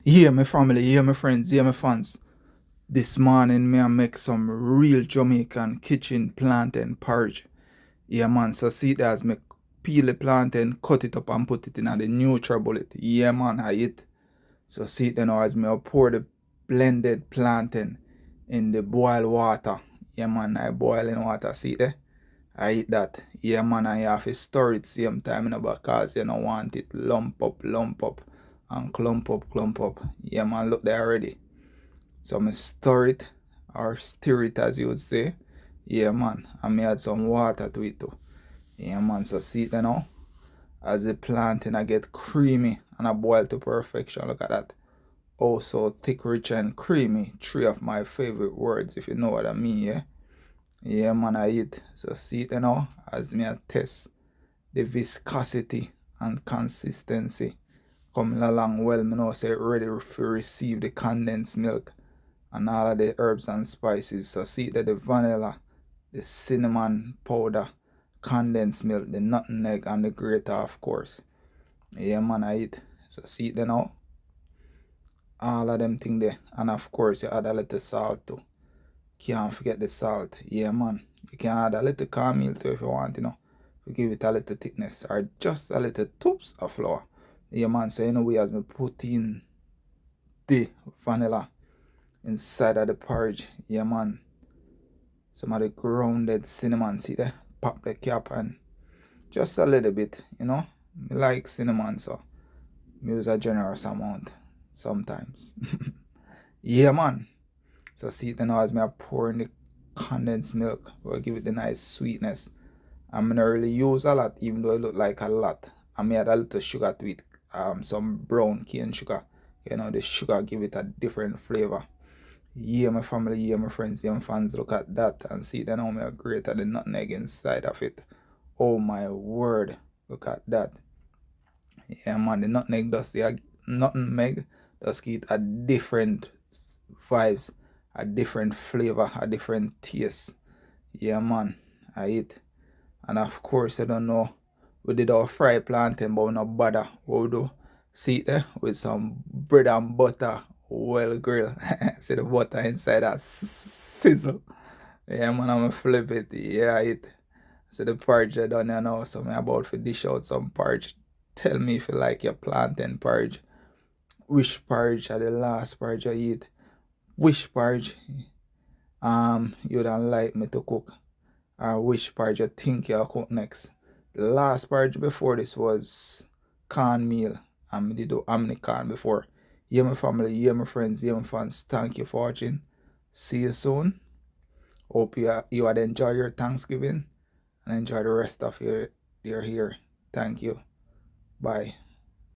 Yeah, my family, yeah, my friends, yeah, my fans. This morning, me I make some real Jamaican kitchen plantain porridge. Yeah, man, so see it as me peel the plantain, cut it up and put it in the neutral bullet. Yeah, man, I eat. So see it now as me I pour the blended plantain in the boiled water. Yeah, man, I boil in water, see it there? I eat that. Yeah, man, I have to stir it same time, because you don't want it lump up, and clump up. Yeah, man, look there already. So I stir it, or stir it as you would say. Yeah, man, and me add some water to it too. Yeah, man, so see it now. As the plantain I get creamy and I boil to perfection. Look at that. Oh, so thick, rich, and creamy. Three of my favorite words, if you know what I mean, yeah? Yeah, man, I eat. So see it now as me I test the viscosity and consistency coming along well. Me know say ready to receive the condensed milk and all of the herbs and spices. So see that the vanilla, the cinnamon powder, condensed milk, the nutmeg, and the grater, of course. Yeah, man, I eat. So see it now. All of them thing there. And of course, you add a little salt too. Can't forget the salt. Yeah, man. You can add a little cornmeal too if you want, to give it a little thickness. Or just a little toops of flour. Yeah, man. So anyway, as me put in the vanilla inside of the porridge. Yeah, man. Some of the grounded cinnamon, see there? Pop the cap and just a little bit, Me like cinnamon, so me use a generous amount sometimes. Yeah, man. So see it now as me pour in the condensed milk. Will give it the nice sweetness. I'm not really use a lot, even though it look like a lot. I may add a little sugar to it, some brown cane sugar. The sugar give it a different flavor. Yeah, my family, yeah, my friends, yeah, my fans, look at that and see then how me grate the nutmeg inside of it. Oh my word, look at that. Yeah, man, the nutmeg does give it a different vibes, a different flavor, a different taste. Yeah, man, I eat. And of course, I don't know, we did our fried plantain, but we no bother. What we do? See it there with some bread and butter, well grilled. See the butter inside that sizzle. Yeah, man, I'm gonna flip it. Yeah, I eat. See the porridge I done here now, so I'm about to dish out some porridge. Tell me if you like your plantain porridge. Which porridge are the last porridge I eat? Which porridge you don't like me to cook? Or which porridge you think you'll cook next? The last porridge before this was cornmeal. And I did do corn before. Yeah, my family, yeah, my friends, yeah, my fans. Thank you for watching. See you soon. Hope you had enjoy your Thanksgiving and enjoy the rest of your year. Thank you. Bye.